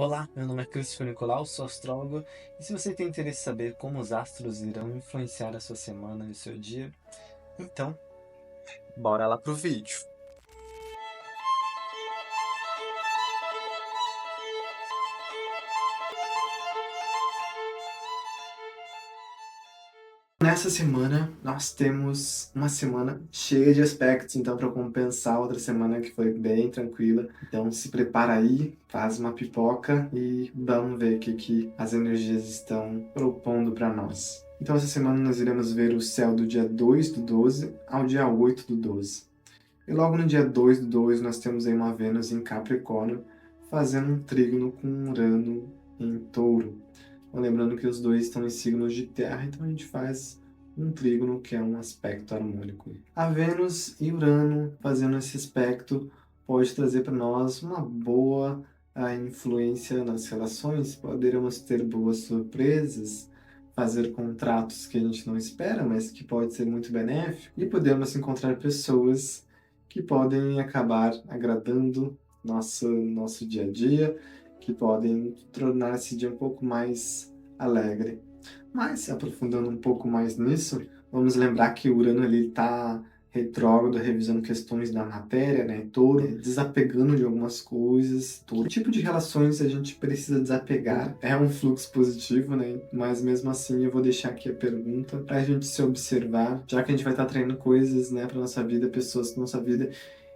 Olá, meu nome é Cristian Nicolau, sou astrólogo, e se você tem interesse em saber como os astros irão influenciar a sua semana e o seu dia, então, bora lá pro vídeo. Nessa semana, nós temos uma semana cheia de aspectos, então, para compensar a outra semana que foi bem tranquila. Então, se prepara aí, faz uma pipoca e vamos ver o que as energias estão propondo para nós. Então, essa semana nós iremos ver o céu do dia 2 do 12 ao dia 8 do 12. E logo no dia 2 do 2 nós temos aí uma Vênus em Capricórnio, fazendo um trígono com Urano em Touro. Lembrando que os dois estão em signos de terra, então a gente faz um trígono, que é um aspecto harmônico. A Vênus e Urano fazendo esse aspecto pode trazer para nós uma boa influência nas relações, poderemos ter boas surpresas, fazer contratos que a gente não espera, mas que pode ser muito benéfico, e podemos encontrar pessoas que podem acabar agradando nosso dia a dia, que podem tornar esse dia um pouco mais alegre. Mas, aprofundando um pouco mais nisso, vamos lembrar que o Urano está retrógrado, revisando questões da matéria, né? Touro, desapegando de algumas coisas. Touro. Que tipo de relações a gente precisa desapegar? É um fluxo positivo, né? Mas mesmo assim, eu vou deixar aqui a pergunta para a gente se observar, já que a gente vai estar treinando coisas, né, para nossa vida, pessoas para nossa vida.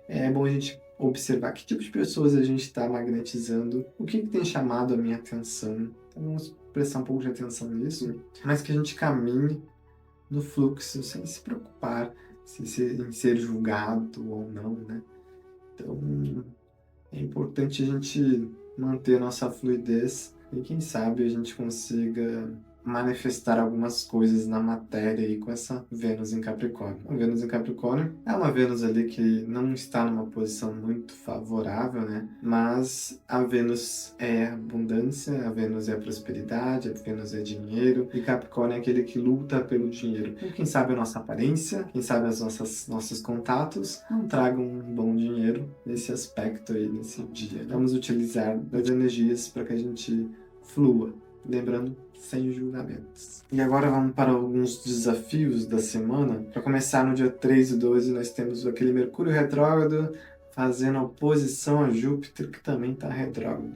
É bom a gente observar que tipo de pessoas a gente está magnetizando, o que tem chamado a minha atenção. Então vamos prestar um pouco de atenção nisso, mas que a gente caminhe no fluxo sem se preocupar em ser julgado ou não, né? Então é importante a gente manter nossa fluidez e quem sabe a gente consiga manifestar algumas coisas na matéria aí com essa Vênus em Capricórnio. A Vênus em Capricórnio é uma Vênus ali que não está numa posição muito favorável, né? Mas a Vênus é abundância, a Vênus é prosperidade, a Vênus é dinheiro e Capricórnio é aquele que luta pelo dinheiro. Então, quem sabe a nossa aparência, quem sabe nossos contatos não tragam um bom dinheiro nesse aspecto aí, nesse dia. Vamos utilizar as energias para que a gente flua. Lembrando, sem julgamentos. E agora vamos para alguns desafios da semana. Para começar, no dia 3 e 12, nós temos aquele Mercúrio retrógrado fazendo oposição a Júpiter, que também está retrógrado.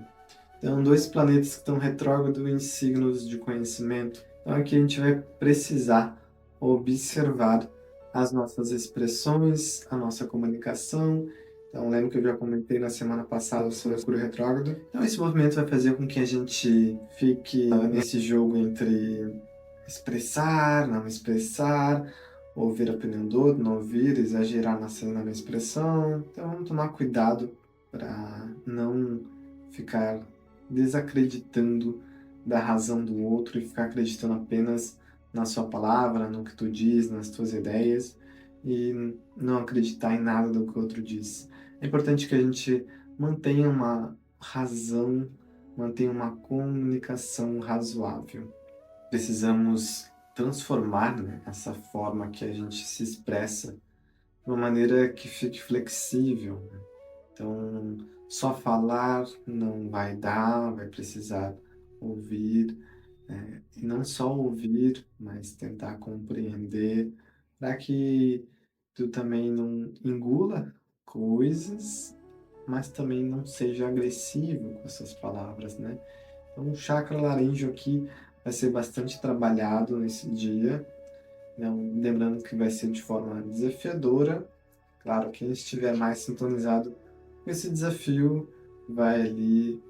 Então, dois planetas que estão retrógrados em signos de conhecimento. Então, aqui a gente vai precisar observar as nossas expressões, a nossa comunicação. Então, lembro que eu já comentei na semana passada sobre o Mercúrio retrógrado. Então, esse movimento vai fazer com que a gente fique nesse jogo entre expressar, não expressar, ouvir a opinião do outro, não ouvir, exagerar na minha expressão. Então, vamos tomar cuidado para não ficar desacreditando da razão do outro e ficar acreditando apenas na sua palavra, no que tu diz, nas tuas ideias e não acreditar em nada do que o outro diz. É importante que a gente mantenha uma razão, mantenha uma comunicação razoável. Precisamos transformar, né, essa forma que a gente se expressa de uma maneira que fique flexível, né? Então, só falar não vai dar, vai precisar ouvir, né? E não só ouvir, mas tentar compreender, para que tu também não engula coisas, mas também não seja agressivo com essas palavras, né? Então, o chakra laríngeo aqui vai ser bastante trabalhado nesse dia, né? Lembrando que vai ser de forma desafiadora. Claro, quem estiver mais sintonizado com esse desafio vai ali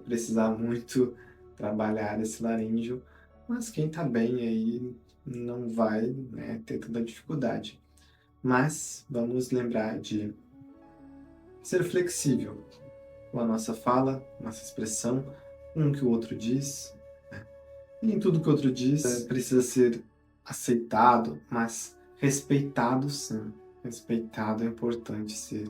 precisar muito trabalhar esse laríngeo, mas quem está bem aí não vai, né, ter tanta dificuldade. Mas vamos lembrar de ser flexível com a nossa fala, nossa expressão, com o que o outro diz, né? E em tudo que o outro diz precisa ser aceitado, mas respeitado sim. Respeitado é importante ser,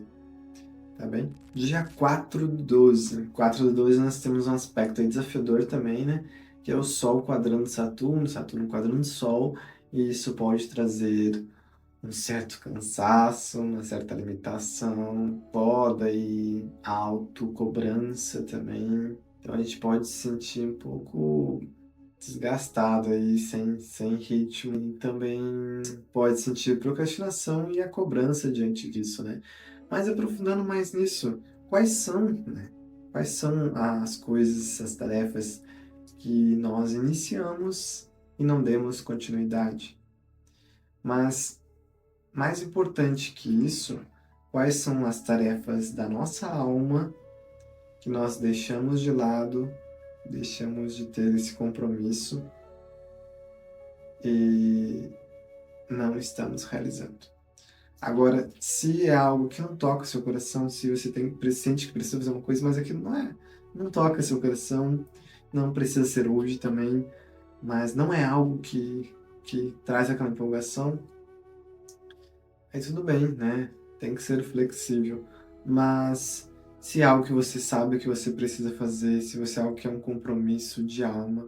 tá bem? Dia 4 do 12. 4 do 12 nós temos um aspecto aí desafiador também, né? Que é o Sol quadrando Saturno, Saturno quadrando Sol, e isso pode trazer um certo cansaço, uma certa limitação, poda e autocobrança também. Então a gente pode se sentir um pouco desgastado aí, sem ritmo, e também pode sentir procrastinação e a cobrança diante disso, né? Mas aprofundando mais nisso, quais são, né? Quais são as coisas, as tarefas que nós iniciamos e não demos continuidade? Mas mais importante que isso, quais são as tarefas da nossa alma que nós deixamos de lado, deixamos de ter esse compromisso e não estamos realizando. Agora, se é algo que não toca o seu coração, se você sente que precisa fazer uma coisa, mas aquilo não toca seu coração, não precisa ser hoje também, mas não é algo que traz aquela empolgação, aí tudo bem, né? Tem que ser flexível. Mas se é algo que você sabe que você precisa fazer, se você é algo que é um compromisso de alma,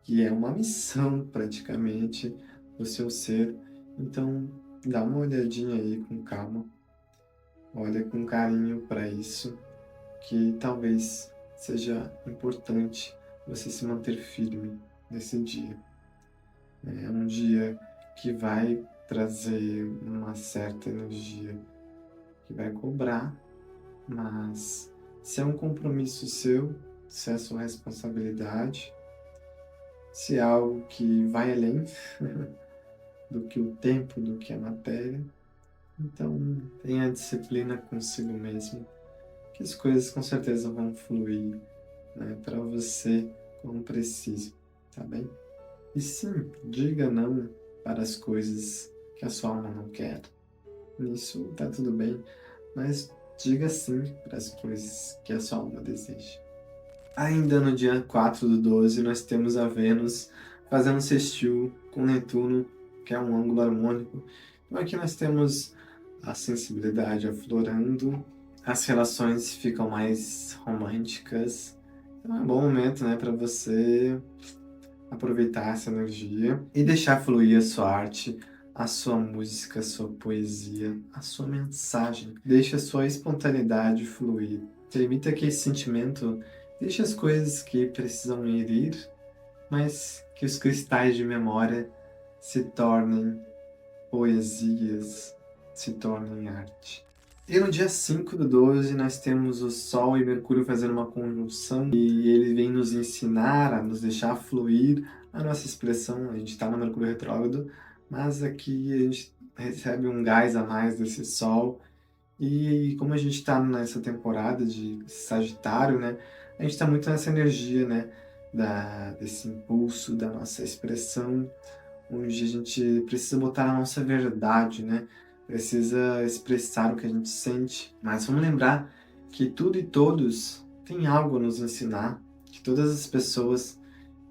que é uma missão praticamente do seu ser, então dá uma olhadinha aí com calma, olha com carinho para isso, que talvez seja importante você se manter firme nesse dia. É um dia que vai trazer uma certa energia, que vai cobrar, mas se é um compromisso seu, se é sua responsabilidade, se é algo que vai além do que o tempo, do que a matéria, então tenha disciplina consigo mesmo, que as coisas com certeza vão fluir, né, para você como precisa, tá bem? E sim, diga não para as coisas que a sua alma não quer. Nisso tá tudo bem, mas diga sim para as coisas que a sua alma deseja. Ainda no dia 4/12, nós temos a Vênus fazendo sextil com Netuno, que é um ângulo harmônico. Então aqui nós temos a sensibilidade aflorando, as relações ficam mais românticas. Então é um bom momento, né, para você aproveitar essa energia e deixar fluir a sua arte, a sua música, a sua poesia, a sua mensagem. Deixe a sua espontaneidade fluir. Permita que esse sentimento deixe as coisas que precisam ir, mas que os cristais de memória se tornem poesias, se tornem arte. E no dia 5/12 nós temos o Sol e Mercúrio fazendo uma conjunção e ele vem nos ensinar a nos deixar fluir a nossa expressão. A gente está no Mercúrio retrógrado, mas aqui a gente recebe um gás a mais desse Sol. E como a gente está nessa temporada de Sagitário, né? A gente está muito nessa energia, né? Desse impulso da nossa expressão, onde a gente precisa botar a nossa verdade, né? Precisa expressar o que a gente sente. Mas vamos lembrar que tudo e todos têm algo a nos ensinar, que todas as pessoas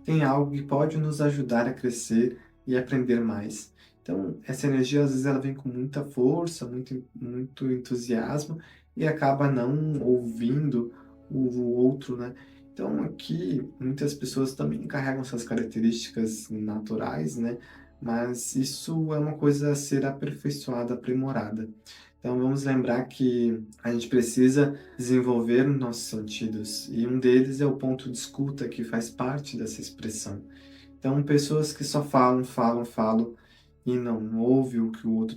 têm algo que pode nos ajudar a crescer e aprender mais. Então, essa energia, às vezes, ela vem com muita força, muito entusiasmo e acaba não ouvindo o outro, né? Então, aqui, muitas pessoas também carregam suas características naturais, né? Mas isso é uma coisa a ser aperfeiçoada, aprimorada. Então, vamos lembrar que a gente precisa desenvolver nossos sentidos, e um deles é o ponto de escuta, que faz parte dessa expressão. Então, pessoas que só falam, falam, falam e não ouvem o que o outro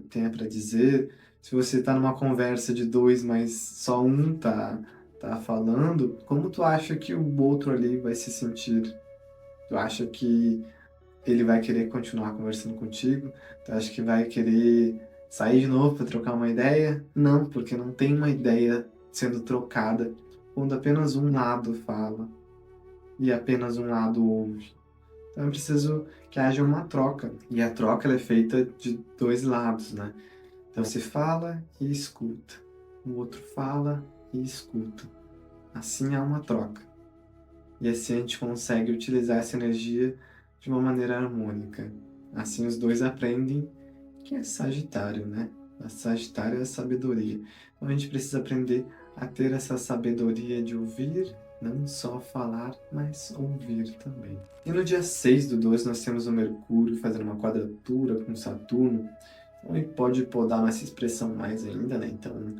tem para dizer. Se você está numa conversa de dois, mas só um tá falando, como tu acha que o outro ali vai se sentir? Tu acha que ele vai querer continuar conversando contigo? Tu acha que vai querer sair de novo para trocar uma ideia? Não, porque não tem uma ideia sendo trocada quando apenas um lado fala e apenas um lado ouve. Então é preciso que haja uma troca. E a troca ela é feita de dois lados, né? Então você fala e escuta. O outro fala e escuta. Assim há uma troca. E assim a gente consegue utilizar essa energia de uma maneira harmônica. Assim os dois aprendem que é Sagitário, né? A Sagitário é a sabedoria. Então a gente precisa aprender a ter essa sabedoria de ouvir, não só falar, mas ouvir também. E no dia 6/12 nós temos o Mercúrio fazendo uma quadratura com Saturno, então ele pode podar nossa expressão mais ainda, né? Então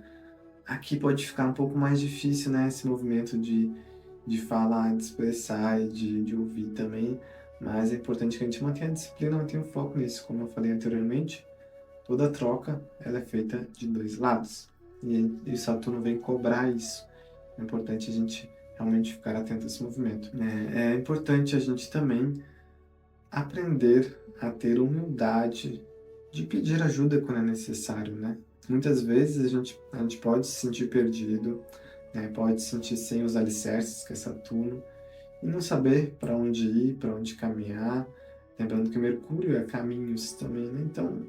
aqui pode ficar um pouco mais difícil, né? Esse movimento de falar, de expressar e de ouvir também, mas é importante que a gente mantenha a disciplina, mantenha o foco nisso, como eu falei anteriormente. Toda troca ela é feita de dois lados. E Saturno vem cobrar isso. É importante a gente realmente ficar atento a esse movimento. É importante a gente também aprender a ter humildade de pedir ajuda quando é necessário, né? Muitas vezes a gente pode se sentir perdido, né? Pode se sentir sem os alicerces, que é Saturno, e não saber para onde ir, para onde caminhar. Lembrando que Mercúrio é caminhos também, né? Então,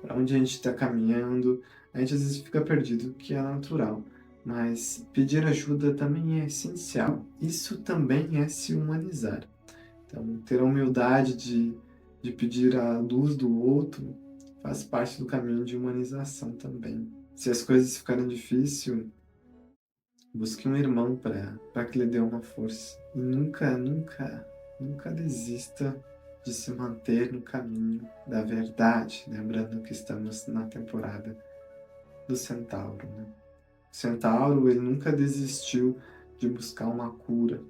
para onde a gente está caminhando, a gente às vezes fica perdido, que é natural. Mas pedir ajuda também é essencial. Isso também é se humanizar. Então, ter a humildade de pedir a luz do outro faz parte do caminho de humanização também. Se as coisas ficarem difíceis, busque um irmão para que lhe dê uma força. E nunca desista de se manter no caminho da verdade, lembrando que estamos na temporada do Centauro, né? O Centauro, ele nunca desistiu de buscar uma cura.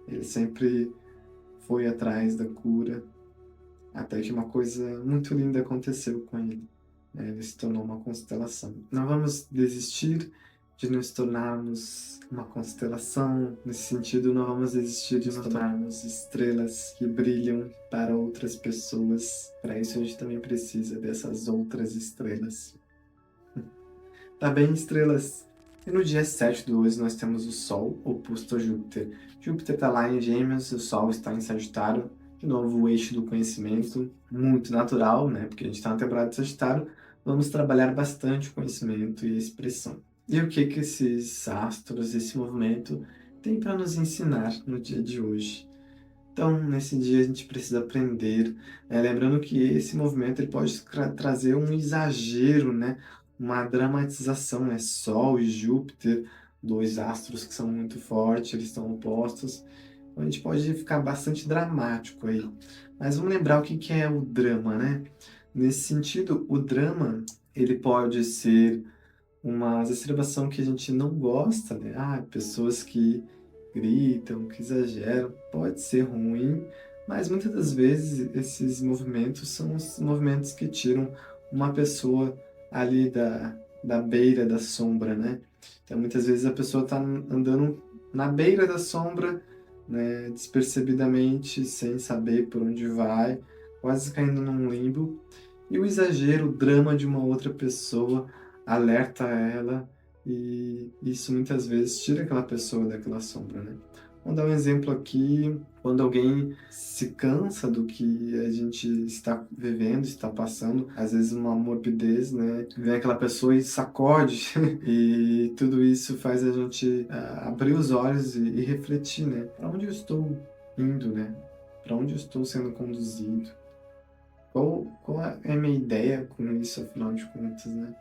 Ele sempre foi atrás da cura, até que uma coisa muito linda aconteceu com ele. Ele se tornou uma constelação. Não vamos desistir de nos tornarmos uma constelação. Nesse sentido, não vamos desistir de nos tornarmos estrelas que brilham para outras pessoas. Para isso, a gente também precisa dessas outras estrelas. Tá bem, estrelas? E no dia 7/12 nós temos o Sol oposto a Júpiter. Júpiter está lá em Gêmeos, o Sol está em Sagitário. De novo, o eixo do conhecimento, muito natural, né? Porque a gente está na temporada de Sagitário. Vamos trabalhar bastante o conhecimento e a expressão. E o que esses astros, esse movimento, tem para nos ensinar no dia de hoje? Então, nesse dia a gente precisa aprender, lembrando que esse movimento ele pode trazer um exagero, né? Uma dramatização, né? Sol e Júpiter, dois astros que são muito fortes, eles estão opostos. Então, a gente pode ficar bastante dramático aí. Mas vamos lembrar o que é o drama, né? Nesse sentido, o drama ele pode ser uma exacerbação que a gente não gosta, né? Pessoas que gritam, que exageram, pode ser ruim, mas muitas das vezes esses movimentos são os movimentos que tiram uma pessoa ali da beira da sombra, né? Então muitas vezes a pessoa está andando na beira da sombra, né, despercebidamente, sem saber por onde vai, quase caindo num limbo, e o exagero, o drama de uma outra pessoa alerta ela e isso muitas vezes tira aquela pessoa daquela sombra, né? Vamos dar um exemplo aqui, quando alguém se cansa do que a gente está vivendo, está passando, às vezes uma morbidez, né? Vem aquela pessoa e sacode e tudo isso faz a gente abrir os olhos e refletir, né? Para onde eu estou indo, né? Para onde eu estou sendo conduzido? Qual é a minha ideia com isso, afinal de contas, né?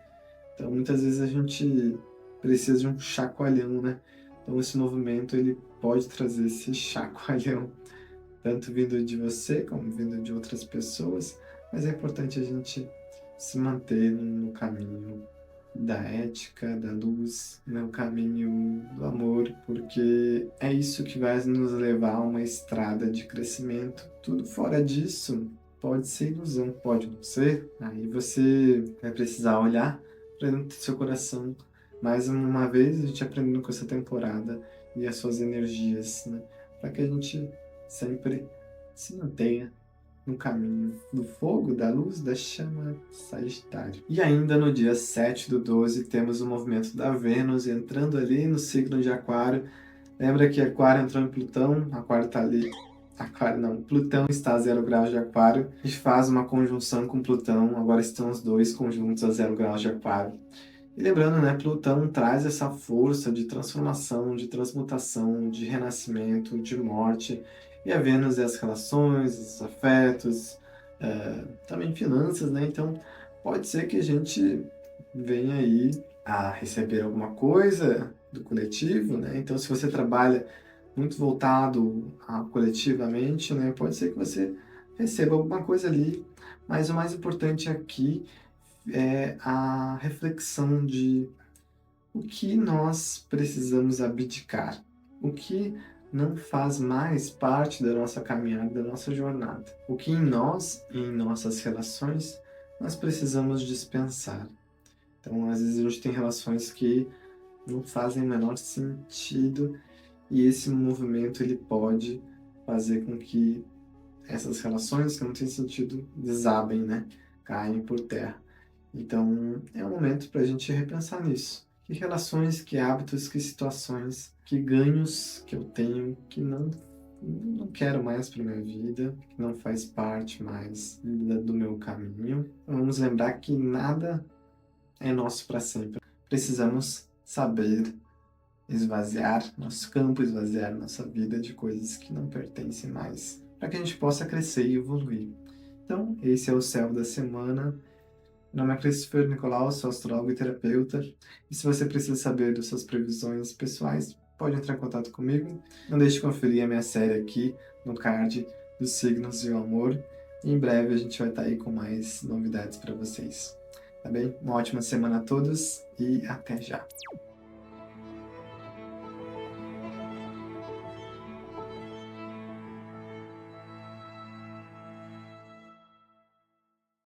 Então, muitas vezes a gente precisa de um chacoalhão, né? Então, esse movimento, ele pode trazer esse chacoalhão, tanto vindo de você, como vindo de outras pessoas, mas é importante a gente se manter no caminho da ética, da luz, no caminho do amor, porque é isso que vai nos levar a uma estrada de crescimento. Tudo fora disso pode ser ilusão, pode não ser. Aí você vai precisar olhar para dentro do seu coração. Mais uma vez, a gente aprendendo com essa temporada e as suas energias, né? Para que a gente sempre se mantenha no caminho do fogo, da luz, da chama Sagitário. E ainda no dia 7/12 temos o movimento da Vênus entrando ali no signo de Aquário. Lembra que Aquário entrou em Plutão, Aquário está ali. Aquário não, Plutão está a 0 graus de Aquário. A gente faz uma conjunção com Plutão, agora estão os dois conjuntos a 0 graus de Aquário. E lembrando, né, Plutão traz essa força de transformação, de transmutação, de renascimento, de morte. E a Vênus é as relações, os afetos, também finanças, né? Então, pode ser que a gente venha aí a receber alguma coisa do coletivo, né? Então, se você trabalha muito voltado coletivamente, né, pode ser que você receba alguma coisa ali. Mas o mais importante aqui é a reflexão de o que nós precisamos abdicar, o que não faz mais parte da nossa caminhada, da nossa jornada. O que em nós e em nossas relações nós precisamos dispensar. Então, às vezes a gente tem relações que não fazem o menor sentido e esse movimento ele pode fazer com que essas relações que não têm sentido desabem, né? Caem por terra. Então, é um momento para a gente repensar nisso. Que relações, que hábitos, que situações, que ganhos que eu tenho que não quero mais para minha vida, que não faz parte mais do meu caminho. Vamos lembrar que nada é nosso para sempre. Precisamos saber esvaziar nosso campo, esvaziar nossa vida de coisas que não pertencem mais, para que a gente possa crescer e evoluir. Então, esse é o Céu da Semana. Meu nome é Christopher Nicolau, sou astrólogo e terapeuta. E se você precisa saber das suas previsões pessoais, pode entrar em contato comigo. Não deixe de conferir a minha série aqui no card dos signos e o amor. E em breve a gente vai estar aí com mais novidades para vocês. Tá bem? Uma ótima semana a todos e até já!